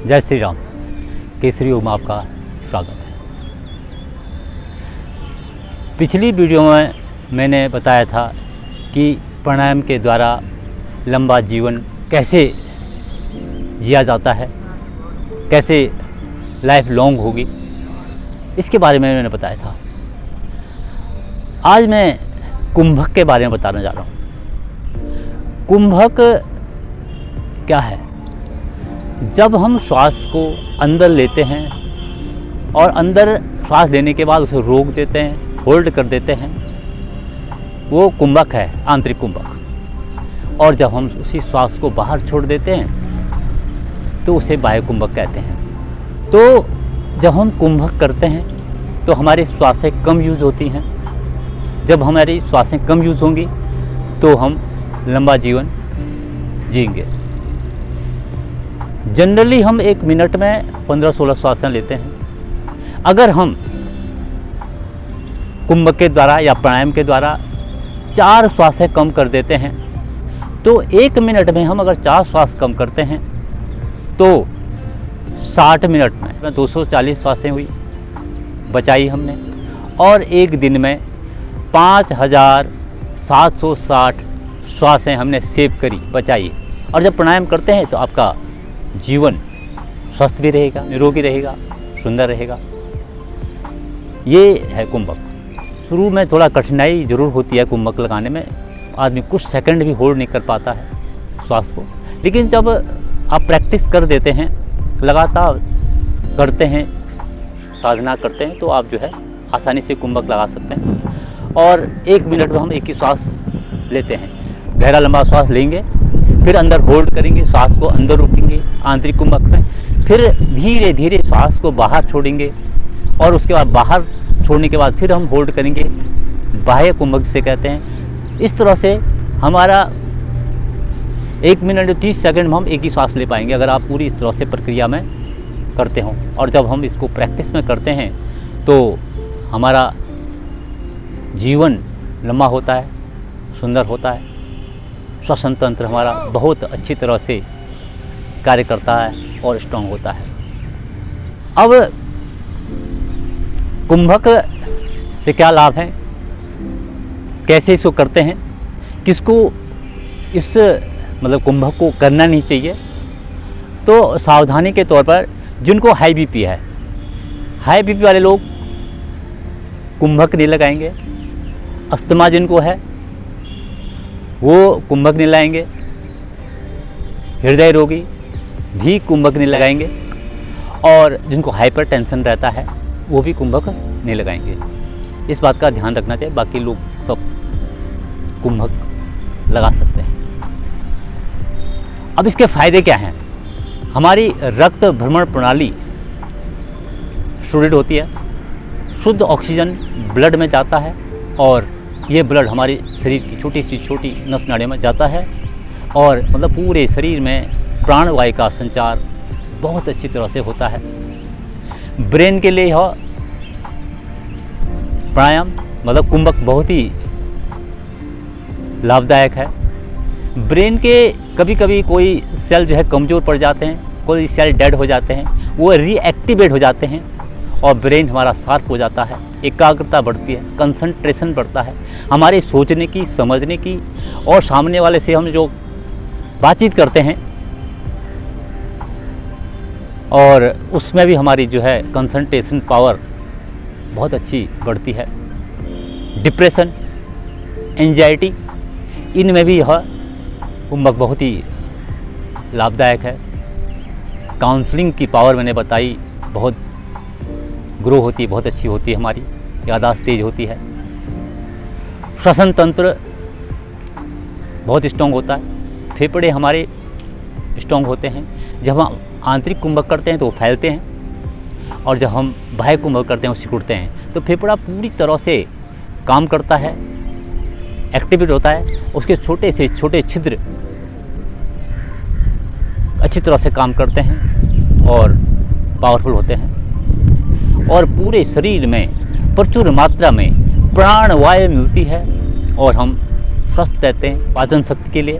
जय श्री राम। केसरी योग में आपका स्वागत है। पिछली वीडियो में मैंने बताया था कि प्राणायाम के द्वारा लंबा जीवन कैसे जिया जाता है, कैसे लाइफ लॉन्ग होगी, इसके बारे में मैंने बताया था। आज मैं कुंभक के बारे में बताने जा रहा हूँ। कुंभक क्या है? जब हम श्वास को अंदर लेते हैं और अंदर श्वास लेने के बाद उसे रोक देते हैं, होल्ड कर देते हैं, वो कुंभक है, आंतरिक कुंभक। और जब हम उसी श्वास को बाहर छोड़ देते हैं तो उसे बाह्य कुंभक कहते हैं। तो जब हम कुंभक करते हैं तो हमारी श्वासें कम यूज़ होती हैं। जब हमारी श्वासें कम यूज़ होंगी तो हम लंबा जीवन जिएंगे। जनरली हम 1 मिनट में 15-16 श्वासें लेते हैं। अगर हम कुंभक के द्वारा या प्राणायाम के द्वारा 4 श्वासें कम कर देते हैं तो 1 मिनट में हम अगर 4 श्वास कम करते हैं तो 60 मिनट में 240 श्वासें हुई, बचाई हमने। और एक दिन में 5760 श्वासें हमने सेव करी, बचाई। और जब प्राणायाम करते हैं तो आपका जीवन स्वस्थ भी रहेगा, निरोगी रहेगा, सुंदर रहेगा। ये है कुंभक। शुरू में थोड़ा कठिनाई ज़रूर होती है कुंभक लगाने में, आदमी कुछ सेकंड भी होल्ड नहीं कर पाता है श्वास को। लेकिन जब आप प्रैक्टिस कर देते हैं, लगातार करते हैं, साधना करते हैं, तो आप जो है आसानी से कुंभक लगा सकते हैं। और 1 मिनट में हम एक ही श्वास लेते हैं। गहरा लंबा श्वास लेंगे, फिर अंदर होल्ड करेंगे, श्वास को अंदर रोकेंगे आंतरिक कुंभक में, फिर धीरे धीरे श्वास को बाहर छोड़ेंगे और उसके बाद बाहर छोड़ने के बाद फिर हम होल्ड करेंगे, बाह्य कुंभक से कहते हैं। इस तरह से हमारा 1 मिनट 30 सेकंड में हम एक ही श्वास ले पाएंगे अगर आप पूरी इस तरह से प्रक्रिया में करते हो। और जब हम इसको प्रैक्टिस में करते हैं तो हमारा जीवन लंबा होता है, सुंदर होता है, श्वसन तंत्र हमारा बहुत अच्छी तरह से कार्य करता है और स्ट्रांग होता है। अब कुंभक से क्या लाभ है, कैसे इसको करते हैं, किसको इस कुंभक को करना नहीं चाहिए? तो सावधानी के तौर पर जिनको हाई बीपी है, हाई बीपी वाले लोग कुंभक नहीं लगाएंगे। अस्थमा जिनको है वो कुंभक नहीं लगाएंगे। हृदय रोगी भी कुंभक नहीं लगाएंगे। और जिनको हाइपरटेंशन रहता है वो भी कुंभक नहीं लगाएंगे। इस बात का ध्यान रखना चाहिए। बाकी लोग सब कुंभक लगा सकते हैं। अब इसके फायदे क्या हैं? हमारी रक्त भ्रमण प्रणाली सुदृढ़ होती है, शुद्ध ऑक्सीजन ब्लड में जाता है और ये ब्लड हमारे शरीर की छोटी सी छोटी नस नाड़ियों में जाता है और पूरे शरीर में प्राणवायु का संचार बहुत अच्छी तरह से होता है। ब्रेन के लिए यह प्राणायाम कुंभक बहुत ही लाभदायक है। ब्रेन के कभी कभी कोई सेल जो है कमज़ोर पड़ जाते हैं, कोई सेल डेड हो जाते हैं, वो रीएक्टिवेट हो जाते हैं और ब्रेन हमारा शार्प हो जाता है, एकाग्रता बढ़ती है, कंसंट्रेशन बढ़ता है, हमारे सोचने की, समझने की, और सामने वाले से हम जो बातचीत करते हैं और उसमें भी हमारी जो है कंसंट्रेशन पावर बहुत अच्छी बढ़ती है। डिप्रेशन, एंजाइटी, इनमें भी यह कुंभक बहुत ही लाभदायक है। काउंसलिंग की पावर मैंने बताई बहुत ग्रो होती है, बहुत अच्छी होती है, हमारी याददाश्त तेज होती है। श्वसन तंत्र बहुत स्ट्रॉन्ग होता है, फेफड़े हमारे स्ट्रॉन्ग होते हैं। जब हम आंतरिक कुंभक करते हैं तो वो फैलते हैं और जब हम बाह्य कुंभक करते हैं वो सिकुड़ते हैं। तो फेफड़ा पूरी तरह से काम करता है, एक्टिवेट होता है, उसके छोटे से छोटे छिद्र अच्छी तरह से काम करते हैं और पावरफुल होते हैं और पूरे शरीर में प्रचुर मात्रा में प्राणवायु मिलती है और हम स्वस्थ रहते हैं। पाचन शक्ति के लिए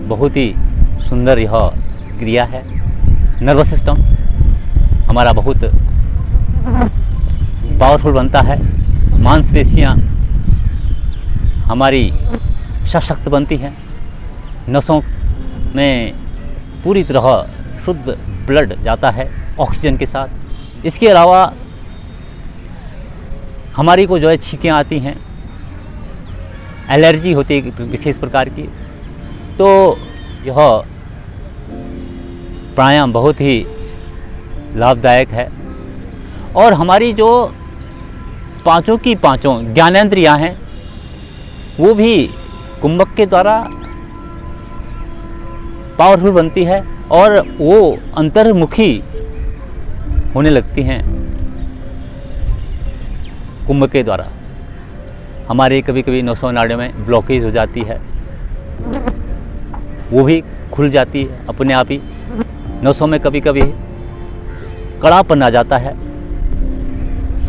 बहुत ही सुंदर यह क्रिया है। नर्वस सिस्टम हमारा बहुत पावरफुल बनता है, मांसपेशियाँ हमारी सशक्त बनती हैं, नसों में पूरी तरह शुद्ध ब्लड जाता है ऑक्सीजन के साथ। इसके अलावा हमारी को जो है छींकें आती हैं, एलर्जी होती है विशेष प्रकार की, तो यह प्राणायाम बहुत ही लाभदायक है। और हमारी जो पांचों की पांचों ज्ञानेंद्रियां हैं वो भी कुंभक के द्वारा पावरफुल बनती है और वो अंतर्मुखी होने लगती हैं कुंभक के द्वारा। हमारे कभी कभी नसों नाड़ियों में ब्लॉकेज हो जाती है, वो भी खुल जाती है अपने आप ही। नसों में कभी कभी कड़ापन आ जाता है,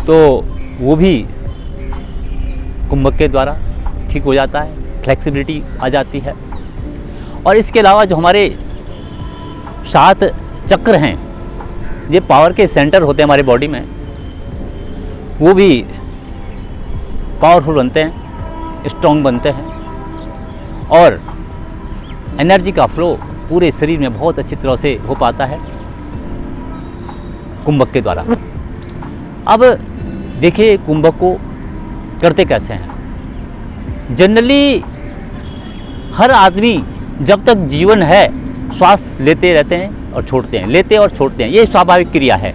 तो वो भी कुंभक के द्वारा ठीक हो जाता है, फ्लेक्सिबिलिटी आ जाती है। और इसके अलावा जो हमारे 7 चक्र हैं, ये पावर के सेंटर होते हैं हमारे बॉडी में, वो भी पावरफुल बनते हैं, स्ट्रॉन्ग बनते हैं और एनर्जी का फ्लो पूरे शरीर में बहुत अच्छी तरह से हो पाता है कुंभक के द्वारा। अब देखिए कुंभक को करते कैसे हैं। जनरली हर आदमी जब तक जीवन है श्वास लेते रहते हैं और छोड़ते हैं, लेते और छोड़ते हैं, ये स्वाभाविक क्रिया है।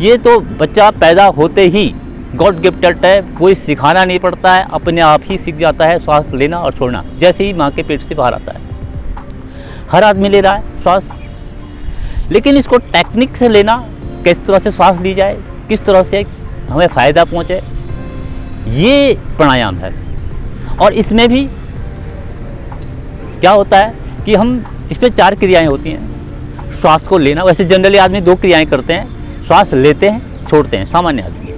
ये तो बच्चा पैदा होते ही गॉड गिफ्टेड है, कोई सिखाना नहीं पड़ता है, अपने आप ही सीख जाता है श्वास लेना और छोड़ना, जैसे ही माँ के पेट से बाहर आता है। हर आदमी ले रहा है श्वास, लेकिन इसको टेक्निक से लेना, किस तरह से श्वास ली जाए, किस तरह से हमें फ़ायदा पहुँचे, ये प्राणायाम है। और इसमें भी क्या होता है कि हम इसमें 4 क्रियाएं होती हैं। श्वास को लेना, वैसे जनरली आदमी 2 क्रियाएं करते हैं, श्वास लेते हैं छोड़ते हैं, सामान्य आदमी।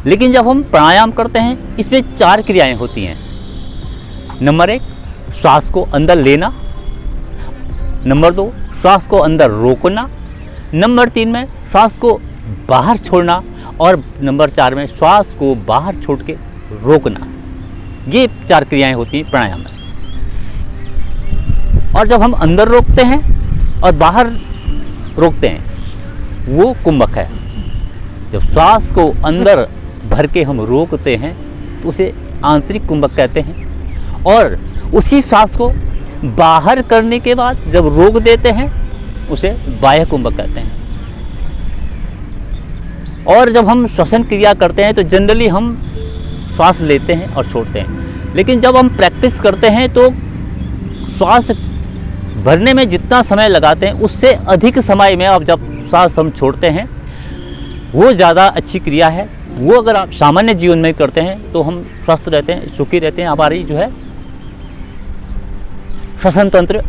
लेकिन जब हम प्राणायाम करते हैं इसमें 4 क्रियाएं होती हैं। नंबर 1 श्वास को अंदर लेना, नंबर 2 श्वास को अंदर रोकना, नंबर 3 में श्वास को बाहर छोड़ना और नंबर 4 में श्वास को बाहर छोड़ के रोकना। ये 4 क्रियाएं होती हैं प्राणायाम में। और जब हम अंदर रोकते हैं और बाहर रोकते हैं, वो कुंभक है। जब श्वास को अंदर भर के हम रोकते हैं तो उसे आंतरिक कुंभक कहते हैं, और उसी श्वास को बाहर करने के बाद जब रोक देते हैं उसे बाह्य कुंभक कहते हैं। और जब हम श्वसन क्रिया करते हैं तो जनरली हम श्वास लेते हैं और छोड़ते हैं, लेकिन जब हम प्रैक्टिस करते हैं तो श्वास भरने में जितना समय लगाते हैं उससे अधिक समय में अब जब श्वास हम छोड़ते हैं, वो ज़्यादा अच्छी क्रिया है। वो अगर आप सामान्य जीवन में करते हैं तो हम स्वस्थ रहते हैं, सुखी रहते हैं, हमारी जो है श्वसन तंत्र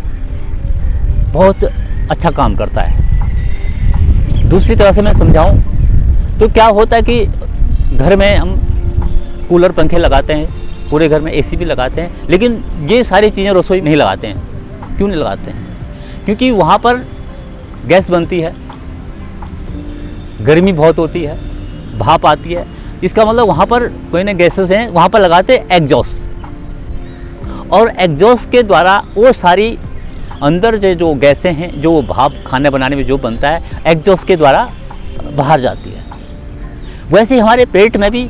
बहुत अच्छा काम करता है। दूसरी तरह से मैं समझाऊं तो क्या होता है कि घर में हम कूलर पंखे लगाते हैं, पूरे घर में एसी भी लगाते हैं, लेकिन ये सारी चीज़ें रसोई नहीं लगाते हैं। क्यों नहीं लगाते हैं? क्योंकि वहाँ पर गैस बनती है, गर्मी बहुत होती है, भाप आती है। इसका मतलब वहाँ पर कोई ना गैसेस हैं, वहाँ पर लगाते हैं एग्जॉस्ट, और एग्जॉस्ट के द्वारा वो सारी अंदर जो गैसें हैं, जो भाप खाना बनाने में जो बनता है, एग्जॉस्ट के द्वारा बाहर जाती है। वैसे ही हमारे पेट में भी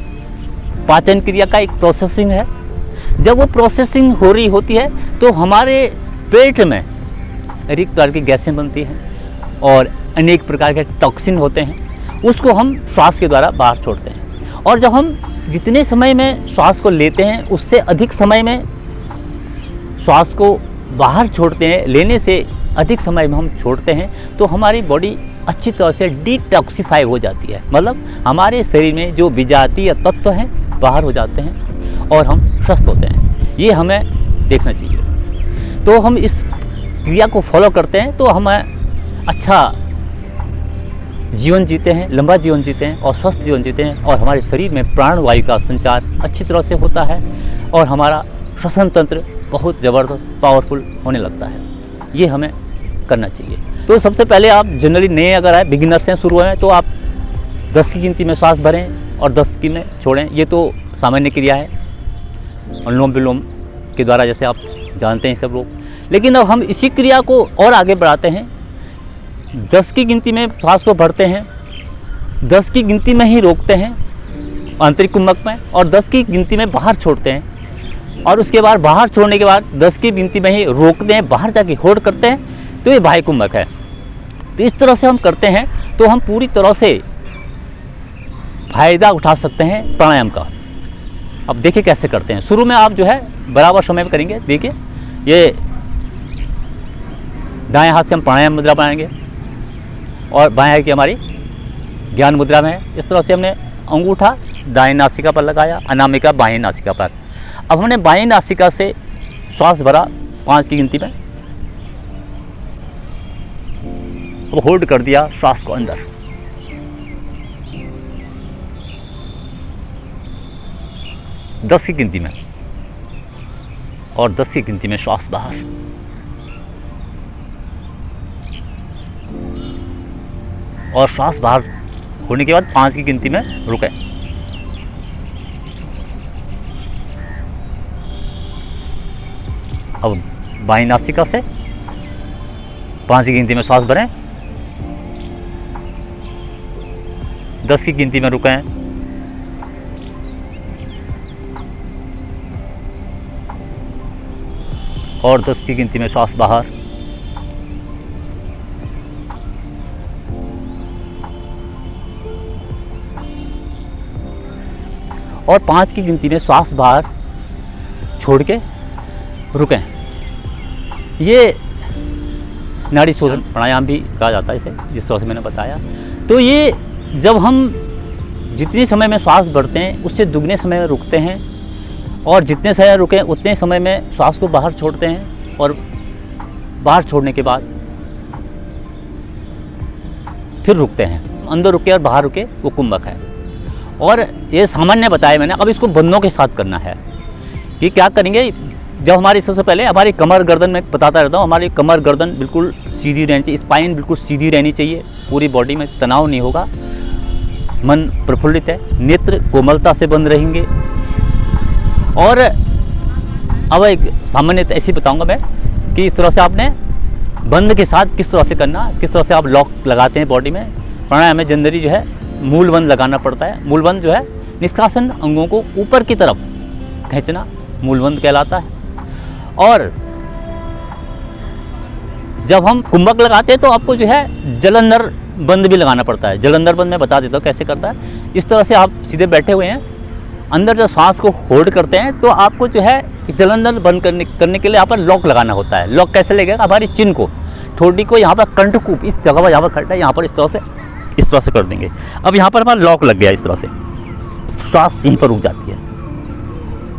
पाचन क्रिया का एक प्रोसेसिंग है। जब वो प्रोसेसिंग हो रही होती है तो हमारे पेट में अनेक प्रकार की गैसें बनती हैं और अनेक प्रकार के टॉक्सिन होते हैं, उसको हम श्वास के द्वारा बाहर छोड़ते हैं। और जब हम जितने समय में श्वास को लेते हैं उससे अधिक समय में श्वास को बाहर छोड़ते हैं, लेने से अधिक समय में हम छोड़ते हैं, तो हमारी बॉडी अच्छी तरह से डिटॉक्सिफाई हो जाती है। मतलब हमारे शरीर में जो विजातीय तत्व हैं बाहर हो जाते हैं और हम स्वस्थ होते हैं। ये हमें देखना चाहिए। तो हम इस क्रिया को फॉलो करते हैं तो हम अच्छा जीवन जीते हैं, लंबा जीवन जीते हैं और स्वस्थ जीवन जीते हैं, और हमारे शरीर में प्राणवायु का संचार अच्छी तरह से होता है और हमारा श्वसन तंत्र बहुत ज़बरदस्त पावरफुल होने लगता है। ये हमें करना चाहिए। तो सबसे पहले आप जनरली नए अगर आए, बिगिनर्स हैं, शुरू हैं, तो आप 10 की गिनती में श्वास भरें और 10 की में छोड़ें। ये तो सामान्य क्रिया है, अनुलोम विलोम के द्वारा, जैसे आप जानते हैं सब लोग। लेकिन अब हम इसी क्रिया को और आगे बढ़ाते हैं। 10 की गिनती में श्वास को भरते हैं, 10 की गिनती में ही रोकते हैं आंतरिक कुंभक में, और 10 की गिनती में बाहर छोड़ते हैं, और उसके बाद बाहर छोड़ने के बाद 10 की गिनती में ही रोकते हैं, बाहर जाके होल्ड करते हैं, तो ये बाह्य कुंभक है। तो इस तरह से हम करते हैं तो हम पूरी तरह से फायदा उठा सकते हैं प्राणायाम का। अब देखिए कैसे करते हैं। शुरू में आप जो है बराबर समय में करेंगे। देखिए ये दाएं हाथ से हम प्राणायाम मुद्रा बनाएंगे और बाएं हाथ की हमारी ज्ञान मुद्रा में है। इस तरह से हमने अंगूठा दाएं नासिका पर लगाया, अनामिका बाएं नासिका पर। अब हमने बाएं नासिका से श्वास भरा 5 की गिनती में, अब होल्ड कर दिया श्वास को अंदर, दस की गिनती में, और 10 की गिनती में श्वास बाहर। और श्वास बाहर होने के बाद 5 की गिनती में रुकें। अब बाईं नासिका से 5 की गिनती में श्वास भरें, 10 की गिनती में रुकें, और 10 की गिनती में श्वास बाहर। और 5 की गिनती में श्वास बाहर छोड़ के रुकें। ये नाड़ी शोधन प्राणायाम भी कहा जाता है इसे, जिस तरह से मैंने बताया। तो ये जब हम जितने समय में श्वास भरते हैं उससे दुगने समय में रुकते हैं, और जितने समय रुकें उतने समय में श्वास को बाहर छोड़ते हैं, और बाहर छोड़ने के बाद फिर रुकते हैं। अंदर रुके और बाहर रुके, वो कुंभक है। और ये सामान्य बताया मैंने। अब इसको बंधनों के साथ करना है कि क्या करेंगे। जब हमारी सबसे पहले हमारी कमर गर्दन में बताता रहता हूँ, हमारी कमर गर्दन बिल्कुल सीधी रहनी चाहिए, स्पाइन बिल्कुल सीधी रहनी चाहिए, पूरी बॉडी में तनाव नहीं होगा, मन प्रफुल्लित है, नेत्र कोमलता से बंद रहेंगे। और अब एक सामान्यतः ऐसी बताऊंगा मैं कि इस तरह से आपने बंद के साथ किस तरह से करना, किस तरह से आप लॉक लगाते हैं बॉडी में। प्राणायाम में जनरली जो है मूल बंद लगाना पड़ता है। मूल बंद जो है निष्कासन अंगों को ऊपर की तरफ खींचना मूल बंद कहलाता है। और जब हम कुंभक लगाते हैं तो आपको जो है जलंधर बंद भी लगाना पड़ता है। जलंधर बंद मैं बता देता हूँ कैसे करता है। इस तरह से आप सीधे बैठे हुए हैं, अंदर जब सांस को होल्ड करते हैं तो आपको जो है जलंधर बंद करने के लिए यहाँ पर लॉक लगाना होता है। लॉक कैसे लगेगा, हमारी चिन को, ठोड़ी को यहाँ पर कंठकूप इस जगह पर, यहाँ पर खड़ा है, यहाँ पर इस तरह से कर देंगे। अब यहाँ पर हमारा लॉक लग गया, इस तरह से श्वास यहीं पर रुक जाती है।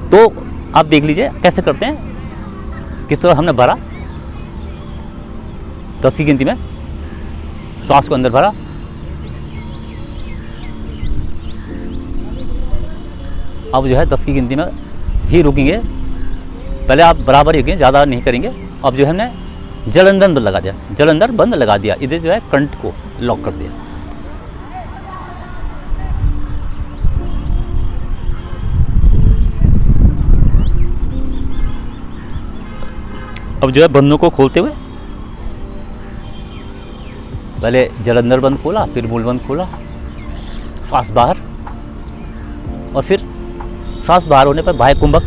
तो आप देख लीजिए कैसे करते हैं, किस तरह हमने भरा 10 की गिनती में श्वास को अंदर भरा, अब जो है 10 की गिनती में ही रुकेंगे। पहले आप बराबर ही रुकेंगे, ज़्यादा नहीं करेंगे। अब जो है हमने जलंधर बंद लगा दिया, जलंधर बंद लगा दिया, इधर जो है कंठ को लॉक कर दिया। अब जो है बंदों को खोलते हुए पहले जलंधर बंद खोला, फिर मूल बंद खोला, श्वास बाहर, और फिर श्वास बाहर होने पर बाह्य कुंभक,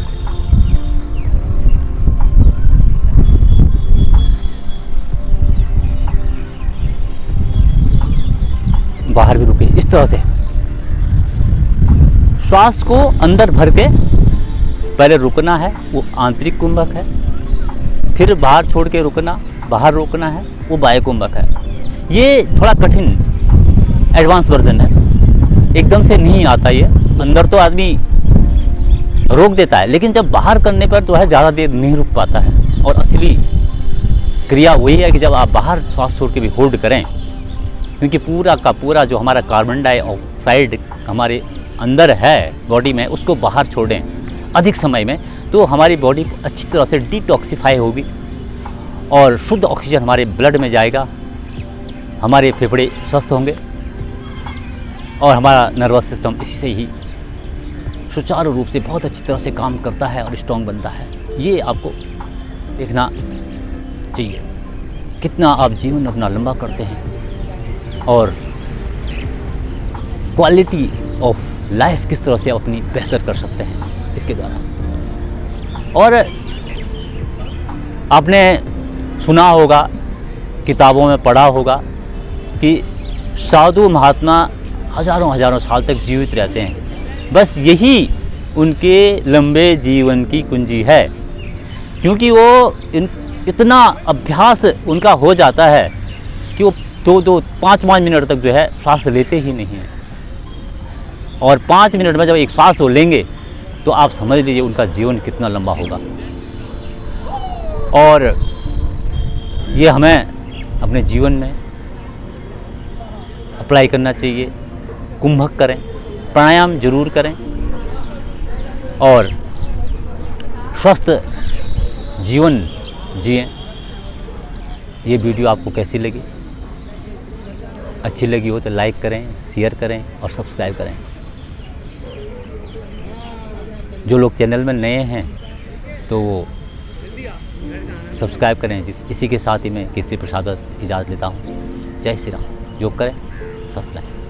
बाहर भी रुके। इस तरह से श्वास को अंदर भर के पहले रुकना है, वो आंतरिक कुंभक है, फिर बाहर छोड़ के रुकना, बाहर रोकना है, वो बाह्य कुंभक है। ये थोड़ा कठिन एडवांस वर्जन है, एकदम से नहीं आता ये। अंदर तो आदमी रोक देता है, लेकिन जब बाहर करने पर तो है ज़्यादा देर नहीं रुक पाता है। और असली क्रिया वही है कि जब आप बाहर श्वास छोड़ के भी होल्ड करें, क्योंकि पूरा का पूरा जो हमारा कार्बन डाइऑक्साइड हमारे अंदर है बॉडी में, उसको बाहर छोड़ें अधिक समय में, तो हमारी बॉडी अच्छी तरह से डिटॉक्सिफाई होगी और शुद्ध ऑक्सीजन हमारे ब्लड में जाएगा, हमारे फेफड़े स्वस्थ होंगे और हमारा नर्वस सिस्टम इसी से ही सुचारू रूप से बहुत अच्छी तरह से काम करता है और स्ट्रॉन्ग बनता है। ये आपको देखना चाहिए कितना आप जीवन अपना लंबा करते हैं और क्वालिटी ऑफ लाइफ किस तरह से अपनी बेहतर कर सकते हैं इसके द्वारा। और आपने सुना होगा, किताबों में पढ़ा होगा कि साधु महात्मा हजारों हजारों साल तक जीवित रहते हैं। बस यही उनके लंबे जीवन की कुंजी है, क्योंकि वो इतना अभ्यास उनका हो जाता है कि वो 2-5 मिनट तक जो है सांस लेते ही नहीं हैं। और 5 मिनट में जब एक सांस वो लेंगे तो आप समझ लीजिए उनका जीवन कितना लंबा होगा। और ये हमें अपने जीवन में अप्लाई करना चाहिए। कुंभक करें, प्राणायाम जरूर करें और स्वस्थ जीवन जिएं। ये वीडियो आपको कैसी लगी? अच्छी लगी हो तो लाइक करें, शेयर करें और सब्सक्राइब करें। जो लोग चैनल में नए हैं तो वो सब्सक्राइब करें। इसी के साथ ही मैं केसरी प्रसाद इजाज़त लेता हूँ। जय श्री राम। योग करें, स्वस्थ रहें।